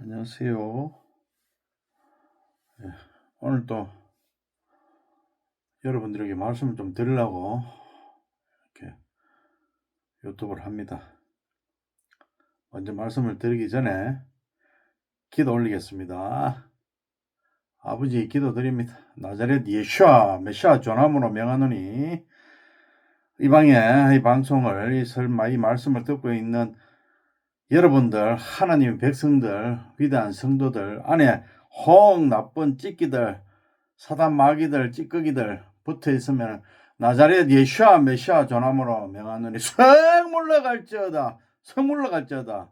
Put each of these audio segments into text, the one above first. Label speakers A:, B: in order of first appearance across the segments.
A: 안녕하세요. 예, 오늘 또 여러분들에게 말씀을 좀 드리려고 이렇게 유튜브를 합니다. 먼저 말씀을 드리기 전에 기도 올리겠습니다. 아버지 기도드립니다. 나자렛 예수아 메시아 전함으로 명하노니 이 방송을 이 말씀을 듣고 있는 여러분들, 하나님의 백성들, 위대한 성도들 안에 혹 나쁜 찌끼들, 사단 마귀들, 찌꺼기들 붙어 있으면 나자렛 예수아 메시아 전함으로 명하노니 성 물러갈지어다. 성 물러갈지어다.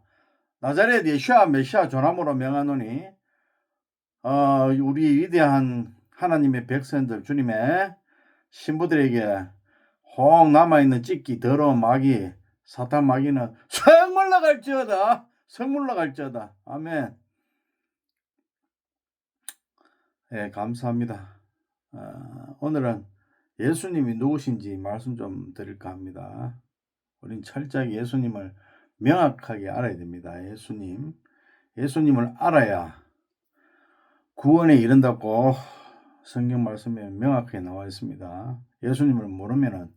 A: 나자렛 예수아 메시아 전함으로 명하노니 우리 위대한 하나님의 백성들, 주님의 신부들에게 혹 남아있는 찌끼, 더러운 마귀, 사탄 마귀는 성 물러갈지어다. 성 물러갈지어다. 아멘. 예, 감사합니다. 오늘은 예수님이 누구신지 말씀 좀 드릴까 합니다. 우린 철저하게 예수님을 명확하게 알아야 됩니다. 예수님을 알아야 구원에 이른다고 성경 말씀에 명확하게 나와 있습니다. 예수님을 모르면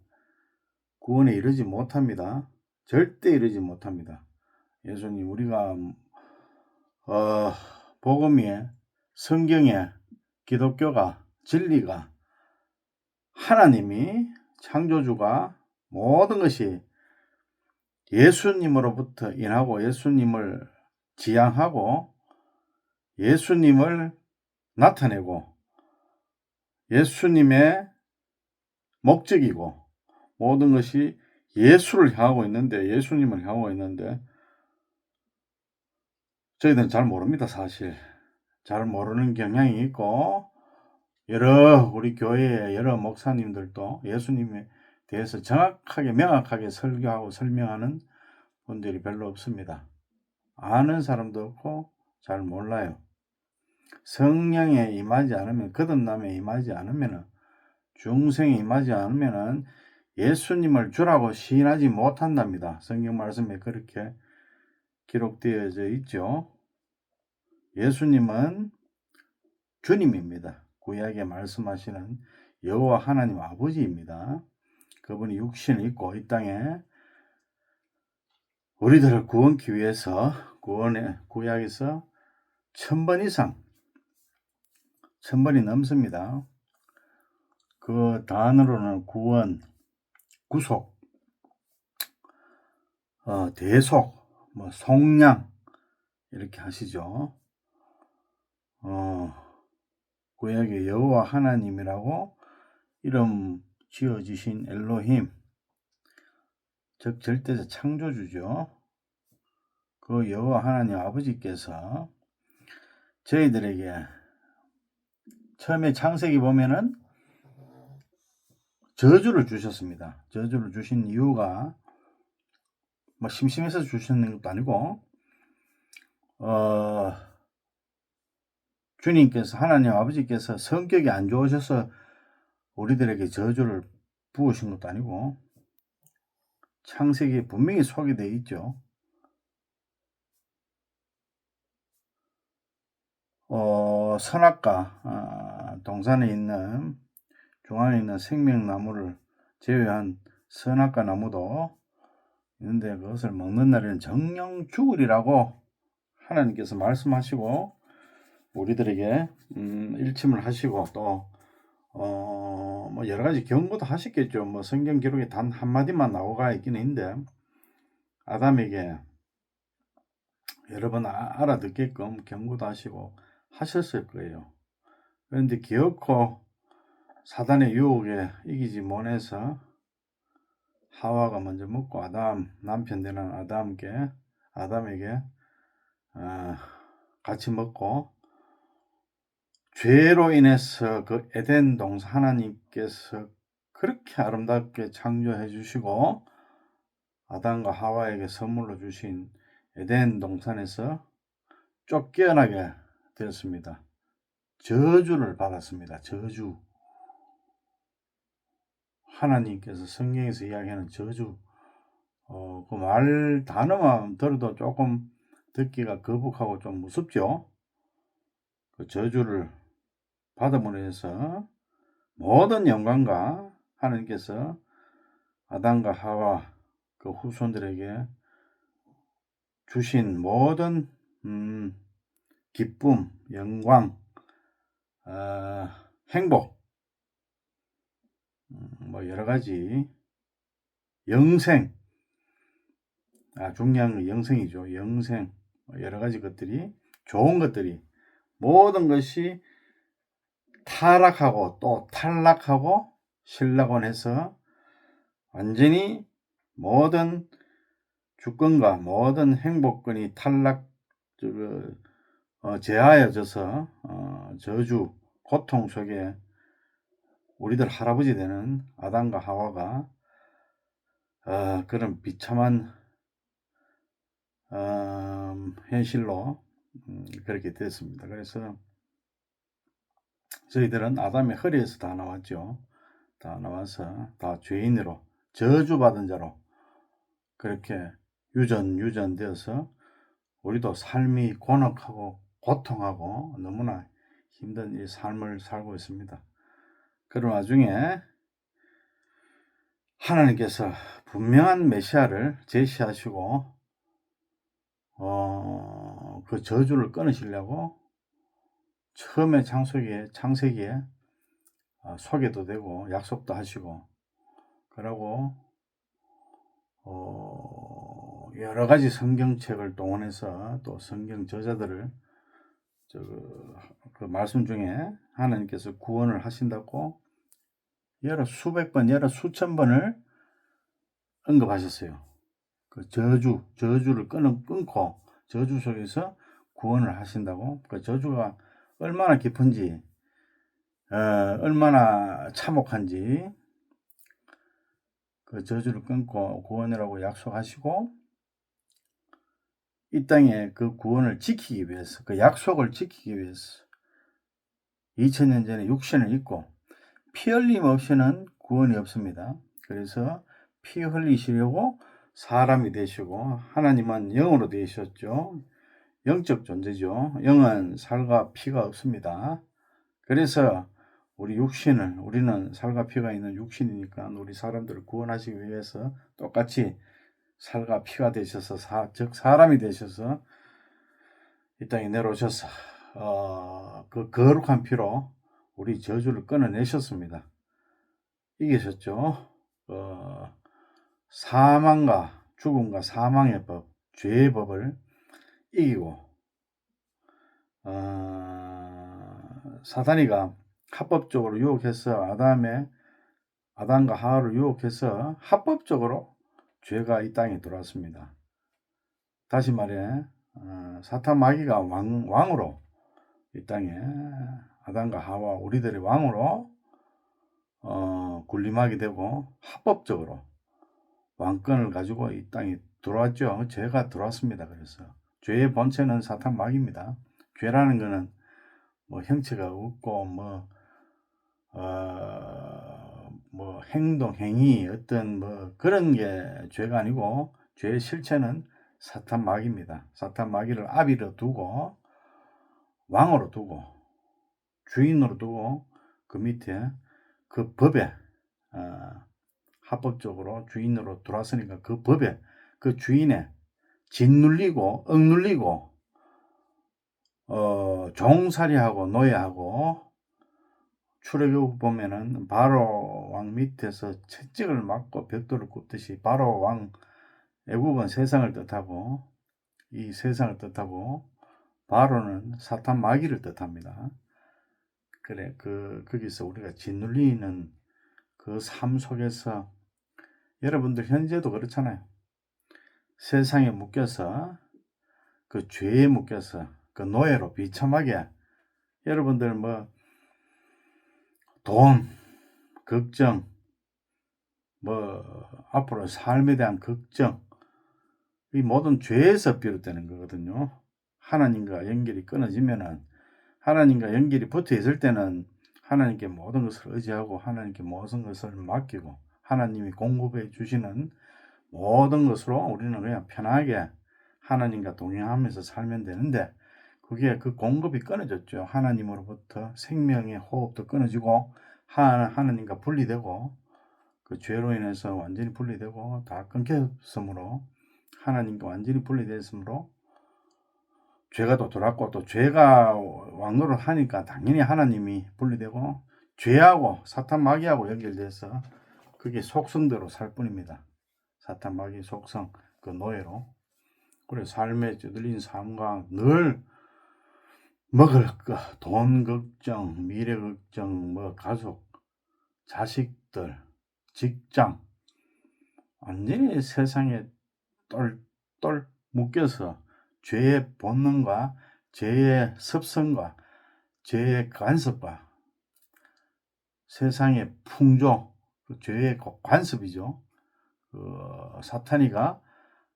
A: 구원에 이르지 못합니다. 절대 이르지 못합니다. 예수님, 우리가 복음이, 성경에, 기독교가, 진리가, 하나님이, 창조주가 모든 것이 예수님으로부터 인하고 예수님을 지향하고 예수님을 나타내고 예수님의 목적이고 모든 것이 예수님을 향하고 있는데 저희들은 잘 모릅니다. 사실 잘 모르는 경향이 있고 우리 교회의 여러 목사님들도 예수님에 대해서 정확하게 명확하게 설교하고 설명하는 분들이 별로 없습니다. 아는 사람도 없고 잘 몰라요. 성령에 임하지 않으면, 거듭남에 임하지 않으면, 중생에 임하지 않으면 예수님을 주라고 시인하지 못한답니다. 성경 말씀에 그렇게 기록되어져 있죠. 예수님은 주님입니다. 구약에 말씀하시는 여호와 하나님 아버지입니다. 그분이 육신을 입고 이 땅에 우리들을 구원기 위해서 구약에서 1000번 이상, 1000번이 넘습니다. 그 단어로는 구원, 구속, 대속, 속량 이렇게 하시죠. 구약의 여호와 하나님이라고 이름 지어주신 엘로힘, 즉 절대적 창조주죠. 그 여호와 하나님 아버지께서 저희들에게 처음에 창세기 보면은 저주를 주셨습니다. 저주를 주신 이유가 심심해서 주셨는 것도 아니고 주님께서, 하나님 아버지께서 성격이 안 좋으셔서 우리들에게 저주를 부으신 것도 아니고 창세기에 분명히 소개되어 있죠. 선악과, 동산에 있는 중앙에 있는 생명나무를 제외한 선악과 나무도 있는데 그것을 먹는 날에는 정령 죽으리라고 하나님께서 말씀하시고 우리들에게 일침을 하시고 또 여러 가지 경고도 하셨겠죠. 성경 기록에 단 한마디만 나오가 있긴 있는데 아담에게 여러 번 알아듣게끔 경고도 하시고 하셨을 거예요. 그런데 기어코 사단의 유혹에 이기지 못해서 하와가 먼저 먹고 남편 되는 아담에게 같이 먹고 죄로 인해서 그 에덴 동산 하나님께서 그렇게 아름답게 창조해 주시고 아담과 하와에게 선물로 주신 에덴 동산에서 쫓겨나게 되었습니다. 저주를 받았습니다. 저주. 하나님께서 성경에서 이야기하는 저주. 그 단어만 들어도 조금 듣기가 거북하고 좀 무섭죠. 그 저주를 받음으로 해서 모든 영광과 하나님께서 아담과 하와 그 후손들에게 주신 모든 기쁨, 영광, 행복, 뭐 여러 가지 영생, 중요한 건 영생이죠. 영생, 여러 가지 것들이 좋은 것들이 모든 것이 타락하고 또 탈락하고 신락원해서 완전히 모든 주권과 모든 행복권이 제하여져서 저주, 고통 속에 우리들 할아버지 되는 아담과 하와가 그런 비참한 현실로 그렇게 됐습니다. 그래서 저희들은 아담의 허리에서 다 나왔죠. 다 나와서 다 죄인으로 저주받은 자로 그렇게 유전되어서 우리도 삶이 곤혹하고 고통하고 너무나 힘든 이 삶을 살고 있습니다. 그런 와중에 하나님께서 분명한 메시아를 제시하시고 그 저주를 끊으시려고 처음에 창세기에 소개도 되고 약속도 하시고 그러고 여러 가지 성경책을 동원해서 또 성경 저자들을 그 말씀 중에 하나님께서 구원을 하신다고 여러 수백 번, 여러 수천 번을 언급하셨어요. 그 저주를 끊고 저주 속에서 구원을 하신다고. 그 저주가 얼마나 깊은지, 얼마나 참혹한지 그 저주를 끊고 구원이라고 약속하시고 이 땅에 그 구원을 지키기 위해서, 그 약속을 지키기 위해서 2000년 전에 육신을 입고 피 흘림 없이는 구원이 없습니다. 그래서 피 흘리시려고 사람이 되시고 하나님은 영으로 되셨죠. 영적 존재죠. 영은 살과 피가 없습니다. 그래서 우리는 살과 피가 있는 육신이니까 우리 사람들을 구원하시기 위해서 똑같이 살과 피가 되셔서 즉 사람이 되셔서 이 땅에 내려오셔서 그 거룩한 피로 우리 저주를 끊어내셨습니다. 이기셨죠. 사망과 죽음과 사망의 법, 죄의 법을 이기고 사단이가 합법적으로 유혹해서 아담과 하와를 유혹해서 합법적으로 죄가 이 땅에 들어왔습니다. 다시 말해 사탄 마귀가 왕으로 이 땅에 아담과 하와 우리들의 왕으로 군림하게 되고 합법적으로 왕권을 가지고 이 땅에 들어왔죠. 죄가 들어왔습니다. 그래서 죄의 본체는 사탄 마귀입니다. 죄라는 것은 뭐 형체가 없고 뭐 행동, 행위 어떤 뭐 그런 게 죄가 아니고 죄의 실체는 사탄 마귀입니다. 사탄 마귀를 아비로 두고 왕으로 두고 주인으로 두고 그 밑에 그 법에 합법적으로 주인으로 들어왔으니까 그 법에 그 주인에 짓눌리고 억눌리고 종살이하고 노예하고 출애굽 보면은 바로 왕 밑에서 채찍을 맞고 벽돌을 굽듯이 바로 왕 애굽은 세상을 뜻하고 이 세상을 뜻하고 바로는 사탄 마귀를 뜻합니다. 그래 거기서 우리가 짓눌리는 그 삶 속에서 여러분들 현재도 그렇잖아요. 세상에 묶여서 그 죄에 묶여서 그 노예로 비참하게 여러분들 뭐 돈, 걱정, 뭐 앞으로 삶에 대한 걱정 이 모든 죄에서 비롯되는 거거든요. 하나님과 연결이 끊어지면은 하나님과 연결이 붙어 있을 때는 하나님께 모든 것을 의지하고 하나님께 모든 것을 맡기고 하나님이 공급해 주시는 모든 것으로 우리는 그냥 편하게 하나님과 동행하면서 살면 되는데 그게 그 공급이 끊어졌죠. 하나님으로부터 생명의 호흡도 끊어지고 하나님과 분리되고 그 죄로 인해서 완전히 분리되고 다 끊겼으므로 하나님과 완전히 분리됐으므로 죄가 또 들어왔고 또 죄가 왕노를 하니까 당연히 하나님이 분리되고 죄하고 사탄 마귀하고 연결돼서 그게 속성대로 살 뿐입니다. 사탄 마귀 속성 그 노예로. 그래 삶에 찌들린 삶과 늘 먹을 거, 돈 걱정, 미래 걱정, 뭐 가족, 자식들, 직장 완전히 세상에 똘똘 묶여서 죄의 본능과 죄의 습성과 죄의 간섭과 세상의 풍조, 그 죄의 관습이죠. 사탄이가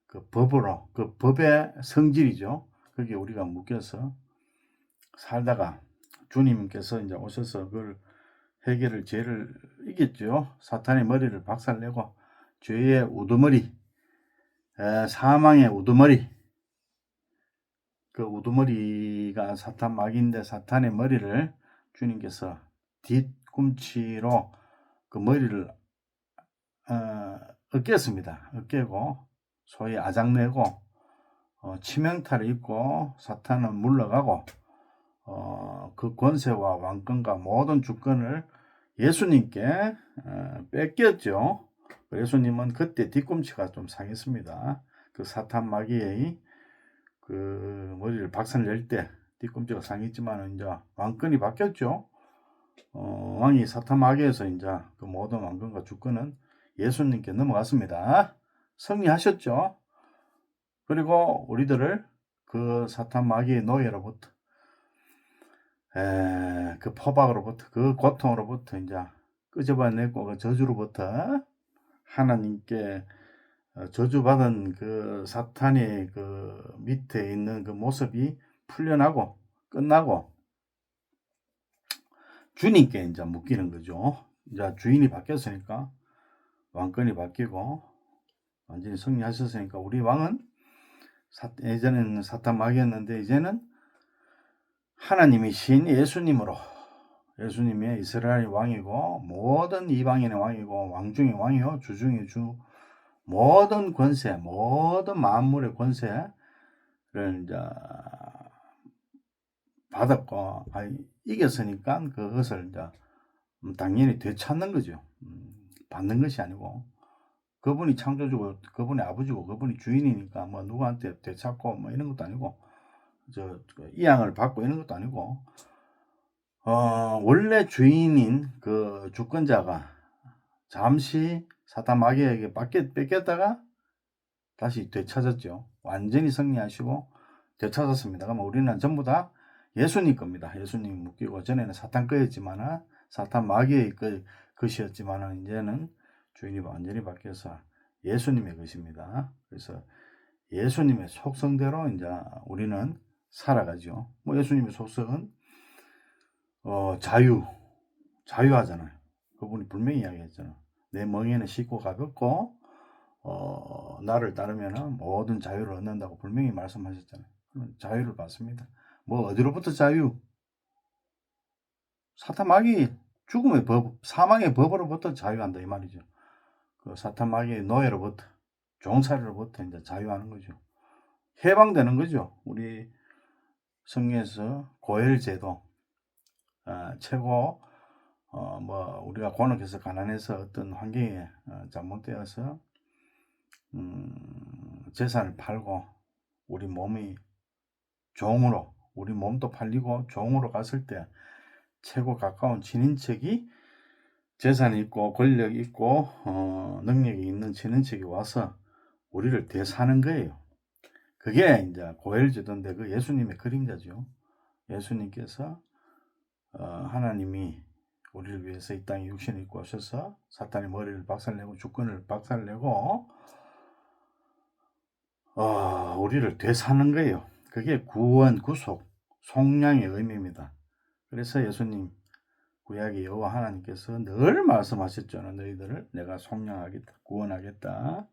A: 그 법으로, 그 법의 성질이죠. 거기에 우리가 묶여서 살다가 주님께서 이제 오셔서 그걸 해결을 죄를 이겼죠. 사탄의 머리를 박살내고 죄의 우두머리, 사망의 우두머리, 그 우두머리가 사탄 마귀인데 사탄의 머리를 주님께서 뒤꿈치로 그 머리를 으깼습니다. 으깨고 소위 아작내고 치명타를 입고 사탄은 물러가고 그 권세와 왕권과 모든 주권을 예수님께 뺏겼죠. 예수님은 그때 뒤꿈치가 좀 상했습니다. 그 사탄 마귀의 그 머리를 박살낼 때 뒤꿈치가 상했지만 이제 왕권이 바뀌었죠. 왕이 사탄 마귀에서 이제 그 모든 왕권과 주권은 예수님께 넘어갔습니다. 승리하셨죠. 그리고 우리들을 그 사탄 마귀의 노예로부터 그 포박으로부터 그 고통으로부터 이제 끄집어내고 그 저주로부터 하나님께 저주받은 그 사탄의 그 밑에 있는 그 모습이 풀려나고 끝나고 주님께 이제 묶이는 거죠. 이제 주인이 바뀌었으니까 왕권이 바뀌고 완전히 승리하셨으니까 우리 왕은 예전에는 사탄 마귀였는데 이제는 하나님이신 예수님으로 예수님이 이스라엘 왕이고 모든 이방인의 왕이고 왕 중의 왕이요 주 중의 주 모든 권세 모든 만물의 권세를 이제 받았고 이겼으니까 그것을 이제 당연히 되찾는 거죠. 받는 것이 아니고 그분이 창조주고 그분이 아버지고 그분이 주인이니까 뭐 누구한테 되찾고 뭐 이런 것도 아니고 이양을 받고 이런 것도 아니고 원래 주인인 그 주권자가 잠시 사탄 마귀에게 뺏겼다가 다시 되찾았죠. 완전히 승리하시고 되찾았습니다. 그러면 우리는 전부 다 예수님 겁니다. 예수님 묶이고 전에는 사탄 거였지만은 사탄 마귀의 것이었지만은 이제는 주인이 완전히 바뀌어서 예수님의 것입니다. 그래서 예수님의 속성대로 이제 우리는 살아가죠. 뭐 예수님의 속성은 자유하잖아요. 그분이 분명히 이야기했잖아요. 내 멍에는 쉽고 가볍고 나를 따르면 모든 자유를 얻는다고 분명히 말씀하셨잖아요. 자유를 받습니다. 뭐 어디로부터 자유? 사탄 마귀 죽음의 법, 사망의 법으로부터 자유한다 이 말이죠. 그 사탄 마귀의 노예로부터 종살이로부터 이제 자유하는 거죠. 해방되는 거죠. 우리 성경에서 고혈제도 최고 뭐 우리가 곤혹해서 가난해서 어떤 환경에 잘못되어서 재산을 팔고 우리 몸이 종으로 우리 몸도 팔리고 종으로 갔을 때 최고 가까운 친인척이 재산이 있고 권력이 있고 능력이 있는 친인척이 와서 우리를 대사는 거예요. 그게 이제 고혈제도인데 그 예수님의 그림자죠. 예수님께서 하나님이 우리를 위해서 이 땅에 육신을 입고 오셔서 사탄의 머리를 박살내고 주권을 박살내고 우리를 되사는 거예요. 그게 구원, 구속, 속량의 의미입니다. 그래서 예수님 구약의 여호와 하나님께서 늘 말씀하셨죠. 너희들을 내가 속량하겠다, 구원하겠다,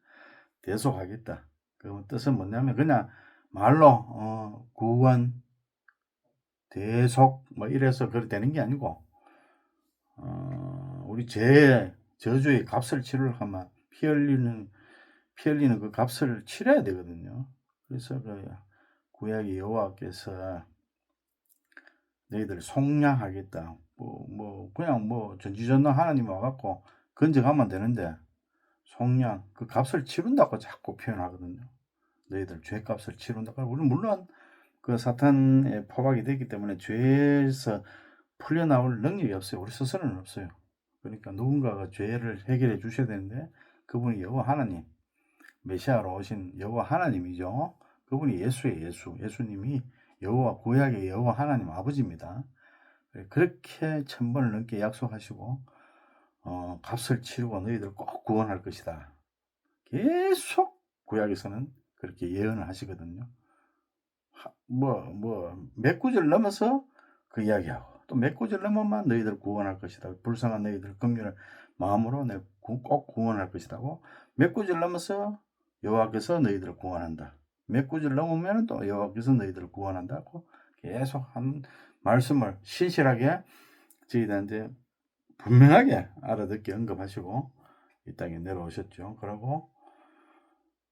A: 대속하겠다. 그 뜻은 뭐냐면 그냥 말로 구원, 대속 뭐 이래서 그렇게 되는 게 아니고 우리 죄의 저주의 값을 치르려고 하면 피 흘리는 그 값을 치러야 되거든요. 그래서 그 구약의 여호와께서 너희들 속량하겠다. 그냥 전지전능 하나님 와갖고 건져가면 되는데 속량 그 값을 치른다고 자꾸 표현하거든요. 너희들 죄값을 치른다. 우리 물론 그 사탄의 포박이 되기 때문에 죄에서 풀려나올 능력이 없어요. 우리 스스로는 없어요. 그러니까 누군가가 죄를 해결해 주셔야 되는데 그분이 여호와 하나님, 메시아로 오신 여호와 하나님이죠. 그분이 예수예요. 예수님이 여호와 구약의 여호와 하나님 아버지입니다. 그렇게 천번을 넘게 약속하시고 값을 치르고 너희들 꼭 구원할 것이다. 계속 구약에서는 그렇게 예언을 하시거든요. 몇 구절 넘어서 그 이야기하고 또 몇 구절 넘으면 너희들 구원할 것이다. 불쌍한 너희들 긍휼을 마음으로 내가 꼭 구원할 것이라고 몇 구절 넘어서 여호와께서 너희들을 구원한다. 몇 구절 넘으면 또 여호와께서 너희들을 구원한다고 계속 한 말씀을 신실하게 저희들한테 분명하게 알아듣게 언급하시고 이 땅에 내려오셨죠. 그리고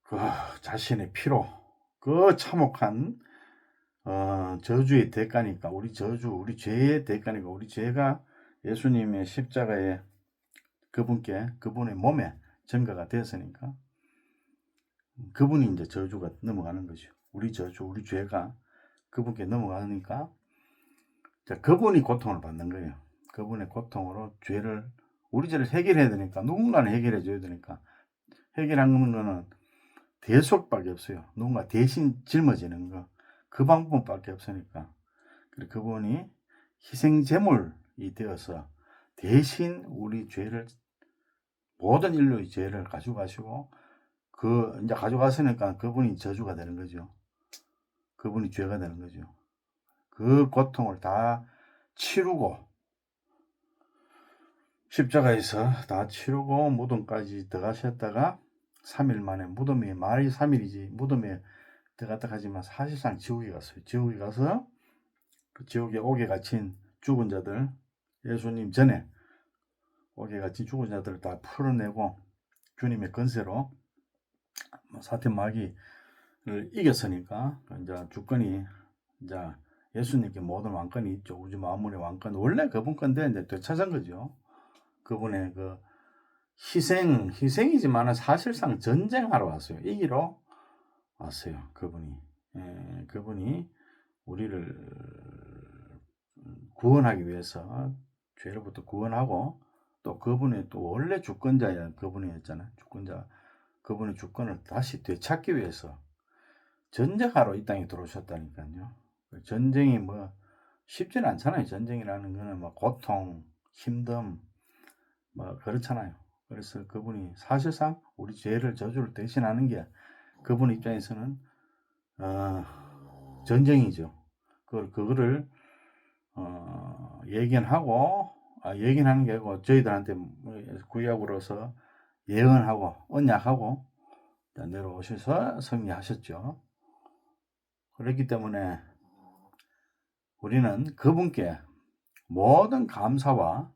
A: 그 자신의 피로 그 참혹한 저주의 대가니까 우리 죄의 대가니까 우리 죄가 예수님의 십자가에 그분의 몸에 전가가 되었으니까 그분이 이제 저주가 넘어가는 거죠. 우리 죄가 그분께 넘어가니까 그분이 고통을 받는 거예요. 그분의 고통으로 우리 죄를 해결해야 되니까 누군가는 해결해 줘야 되니까 해결하는 거는 대속밖에 없어요. 누군가 대신 짊어지는 거. 그 방법밖에 없으니까. 그분이 희생제물이 되어서 대신 우리 모든 인류의 죄를 가져가시고, 이제 가져갔으니까 그분이 저주가 되는 거죠. 그분이 죄가 되는 거죠. 그 고통을 다 치르고, 십자가에서 다 치르고 무덤까지 들어가셨다가 3일 만에 말이 3일이지 무덤에 들어갔다 하지만 사실상 지옥에 갔어요. 지옥에 가서 그 지옥에 옥에 갇힌 죽은 자들, 예수님 전에 옥에 갇힌 죽은 자들을 다 풀어내고 주님의 권세로 사태 마귀를 이겼으니까 이제 주권이 이제 예수님께 모든 왕권이 있죠. 우주 만물의 왕권. 원래 그분 건데 이제 되찾은 거죠. 그분의 그 희생이지만 사실상 전쟁하러 왔어요. 이기러 왔어요. 그분이 우리를 구원하기 위해서 죄로부터 구원하고 또 그분의 또 원래 주권자야 그분이었잖아요. 그분의 주권을 다시 되찾기 위해서 전쟁하러 이 땅에 들어오셨다니까요. 전쟁이 쉽지는 않잖아요. 전쟁이라는 거는 고통, 힘듦 그렇잖아요. 그래서 그분이 사실상 우리 죄를 저주를 대신하는 게 그분 입장에서는 전쟁이죠. 그거를 예견하는 게 아니고 저희들한테 구약으로서 예언하고 언약하고 내려오셔서 승리하셨죠. 그렇기 때문에 우리는 그분께 모든 감사와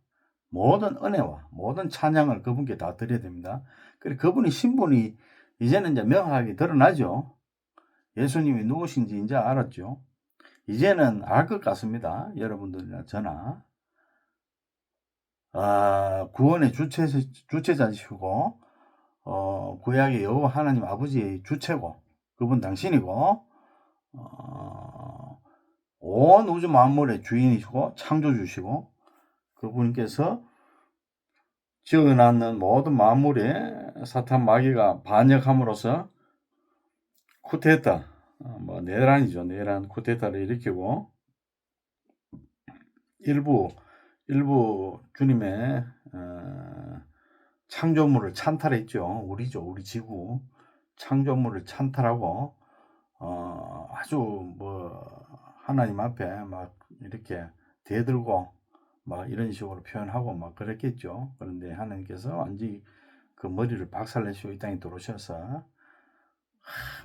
A: 모든 은혜와 모든 찬양을 그분께 다 드려야 됩니다. 그리고 그분의 신분이 이제는 이제 명확하게 드러나죠. 예수님이 누구신지 이제 알았죠. 이제는 알 것 같습니다. 여러분들이나 저나. 구원의 주체자시고 구약의 여호와 하나님 아버지의 주체고 그분 당신이고 온 우주 만물의 주인이시고 창조주시고 그분께서 지어놨는 모든 만물에 사탄 마귀가 반역함으로써 쿠데타 내란이죠. 내란 쿠데타를 일으키고 일부 주님의 창조물을 찬탈했죠. 우리 지구 창조물을 찬탈하고 아주 하나님 앞에 이렇게 대들고 이런 식으로 표현하고 그랬겠죠. 그런데 하나님께서 완전히 그 머리를 박살내시고 이 땅에 들어오셔서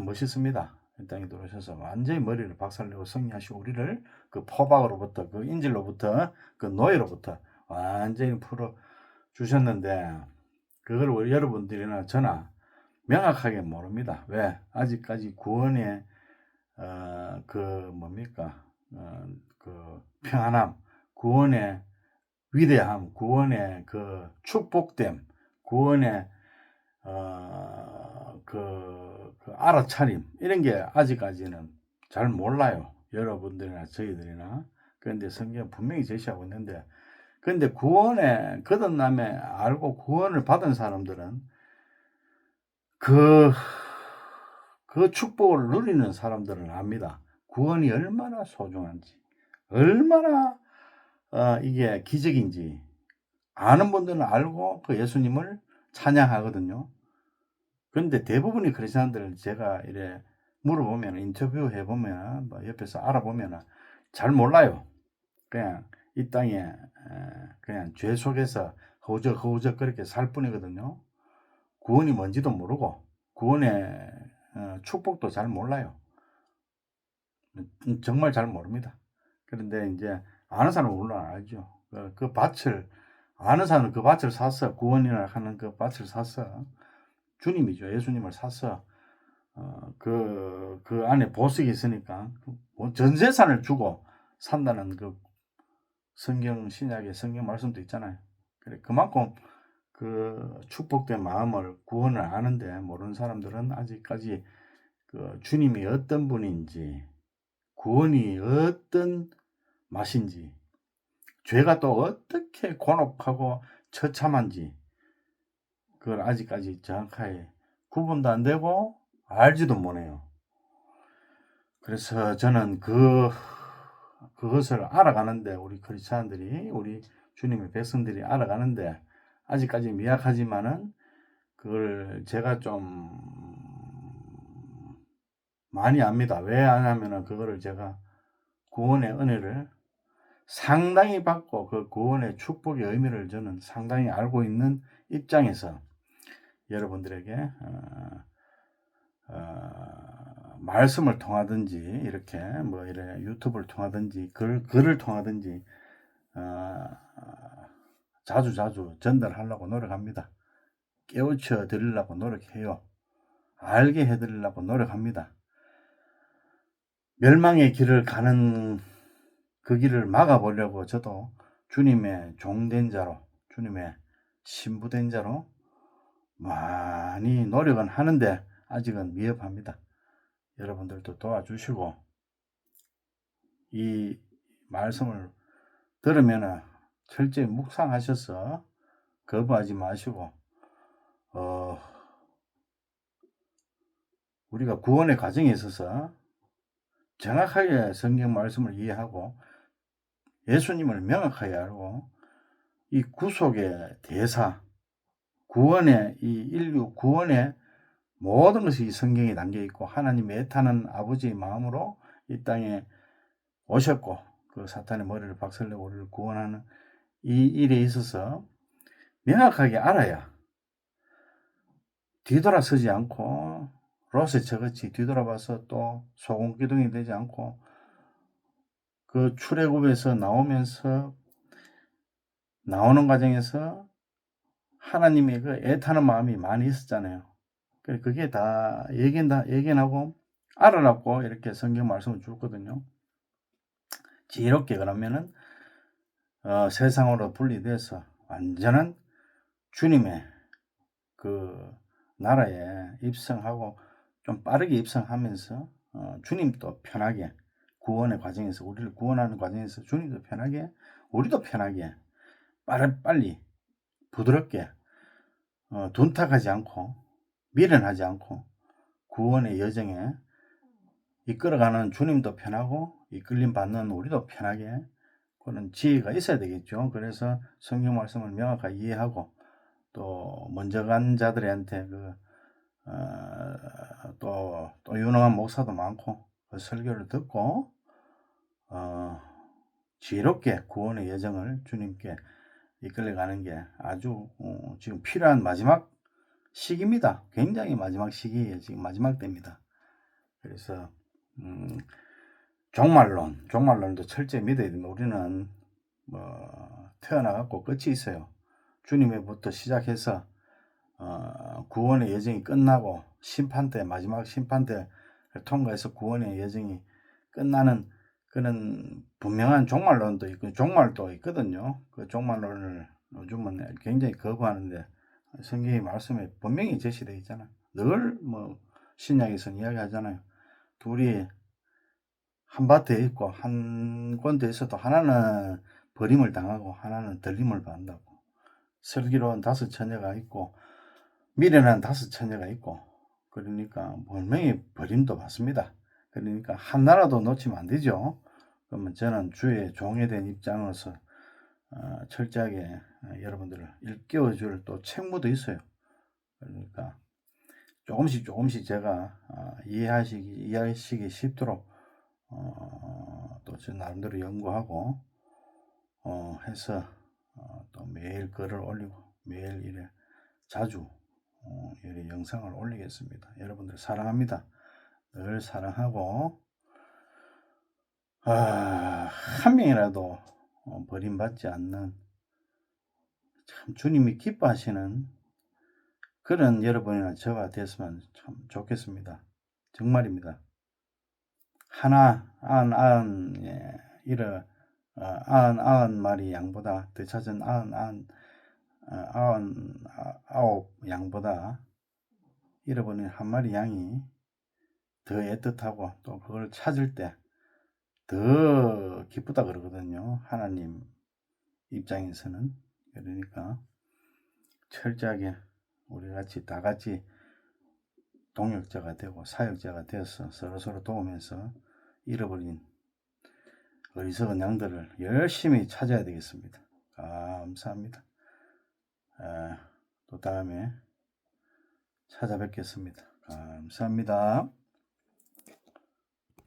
A: 멋있습니다. 이 땅에 들어오셔서 완전히 머리를 박살내고 승리하시고 우리를 그 포박으로부터 그 인질로부터 그 노예로부터 완전히 풀어 주셨는데 그걸 여러분들이나 저나 명확하게 모릅니다. 왜? 아직까지 구원의 그 뭡니까? 그 평안함, 구원의 위대함, 구원의 그 축복됨, 구원의 그 알아차림 이런 게 아직까지는 잘 몰라요. 여러분들이나 저희들이나. 그런데 성경 분명히 제시하고 있는데, 근데 구원에 거듭남에 알고 구원을 받은 사람들은 그 축복을 누리는 사람들은 압니다. 구원이 얼마나 소중한지, 얼마나 이게 기적인지 아는 분들은 알고 그 예수님을 찬양하거든요. 그런데 대부분의 크리스천들을 제가 이래 물어보면, 인터뷰 해보면, 뭐 옆에서 알아보면 잘 몰라요. 그냥 이 땅에 그냥 죄 속에서 허우적허우적 그렇게 살 뿐이거든요. 구원이 뭔지도 모르고 구원의 축복도 잘 몰라요. 정말 잘 모릅니다. 그런데 이제 아는 사람은 물론 알죠. 그 밭을 아는 사람은 그 밭을 사서, 구원이라 하는 그 밭을 사서, 주님이죠. 예수님을 사서 그 안에 보석이 있으니까 전 재산을 주고 산다는 그 성경 신약의 성경 말씀도 있잖아요. 그래 그만큼 그 축복된 마음을, 구원을 아는데 모르는 사람들은 아직까지 그 주님이 어떤 분인지, 구원이 어떤 맛인지, 죄가 또 어떻게 곤혹하고 처참한지 그걸 아직까지 정확하게 구분도 안 되고 알지도 못해요. 그래서 저는 그것을 알아가는데, 우리 크리스찬들이, 우리 주님의 백성들이 알아가는데 아직까지 미약하지만은 그걸 제가 좀 많이 압니다. 왜 아냐면은 그거를 제가 구원의 은혜를 상당히 받고 그 구원의 축복의 의미를 저는 상당히 알고 있는 입장에서 여러분들에게 말씀을 통하든지 이렇게 뭐 이래 유튜브를 통하든지 글을 통하든지 자주 전달하려고 노력합니다. 깨우쳐 드리려고 노력해요. 알게 해드리려고 노력합니다. 멸망의 길을 가는 그 길을 막아보려고 저도 주님의 종된 자로, 주님의 신부된 자로 많이 노력은 하는데 아직은 미흡합니다. 여러분들도 도와주시고 이 말씀을 들으면 철저히 묵상하셔서 거부하지 마시고 우리가 구원의 과정에 있어서 정확하게 성경 말씀을 이해하고 예수님을 명확하게 알고 이 구속의 대사, 구원의 이 인류 구원의 모든 것이 이 성경에 담겨 있고 하나님의 애타는 아버지의 마음으로 이 땅에 오셨고 그 사탄의 머리를 박살내고 우리를 구원하는 이 일에 있어서 명확하게 알아야 뒤돌아서지 않고 롯의 저같이 뒤돌아봐서 또 소금기둥이 되지 않고 그 출애굽에서 나오는 과정에서 하나님의 그 애타는 마음이 많이 있었잖아요. 그게 다 예견하고 알아놨고 이렇게 성경 말씀을 줬거든요. 지혜롭게 그러면은 세상으로 분리돼서 완전한 주님의 그 나라에 입성하고 좀 빠르게 입성하면서 주님도 편하게 구원의 과정에서, 우리를 구원하는 과정에서 주님도 편하게 우리도 편하게 빨리 부드럽게 둔탁하지 않고 미련하지 않고 구원의 여정에 이끌어가는 주님도 편하고 이끌림 받는 우리도 편하게 그런 지혜가 있어야 되겠죠. 그래서 성경 말씀을 명확하게 이해하고 또 먼저 간 자들한테 또 유능한 목사도 많고 그 설교를 듣고 지혜롭게 구원의 여정을 주님께 이끌어가는 게 아주 지금 필요한 마지막 시기입니다. 굉장히 마지막 시기에 지금 마지막 때입니다. 그래서 종말론도 철저히 믿어야 됩니다. 우리는 뭐 태어나 갖고 끝이 있어요. 주님의부터 시작해서 구원의 여정이 끝나고 마지막 심판대를 통과해서 구원의 여정이 끝나는 그런 분명한 종말론도 있고 종말도 있거든요. 그 종말론을 요즘은 굉장히 거부하는데 성경의 말씀에 분명히 제시되어 있잖아요. 늘 뭐 신약에서는 이야기하잖아요. 둘이 한 밭에 있고 한 건데 있어도 하나는 버림을 당하고 하나는 들림을 받는다고. 슬기로운 5 처녀가 있고 미련한 5 처녀가 있고, 그러니까 분명히 버림도 받습니다. 그러니까 하나라도 놓치면 안 되죠. 그러면 저는 주의 종에 대한 입장으로서 철저하게 여러분들을 일깨워 줄 또 책무도 있어요. 그러니까 조금씩 제가 이해하시기 쉽도록 또 저 나름대로 연구하고 해서 또 매일 글을 올리고 매일 이래 자주 이래 영상을 올리겠습니다. 여러분들 사랑합니다. 늘 사랑하고 한 명이라도 버림받지 않는 참 주님이 기뻐하시는 그런 여러분이나 저가 됐으면 참 좋겠습니다. 정말입니다. 하나 아흔 마리 양보다 더 찾은 아흔아홉 양보다 잃어버린 한 마리 양이 더 애틋하고 또 그걸 찾을 때 더 기쁘다 그러거든요. 하나님 입장에서는. 그러니까 철저하게 우리 다 같이 동역자가 되고 사역자가 되어서 서로 도우면서 잃어버린 어리석은 양들을 열심히 찾아야 되겠습니다. 감사합니다. 또 다음에 찾아뵙겠습니다. 감사합니다.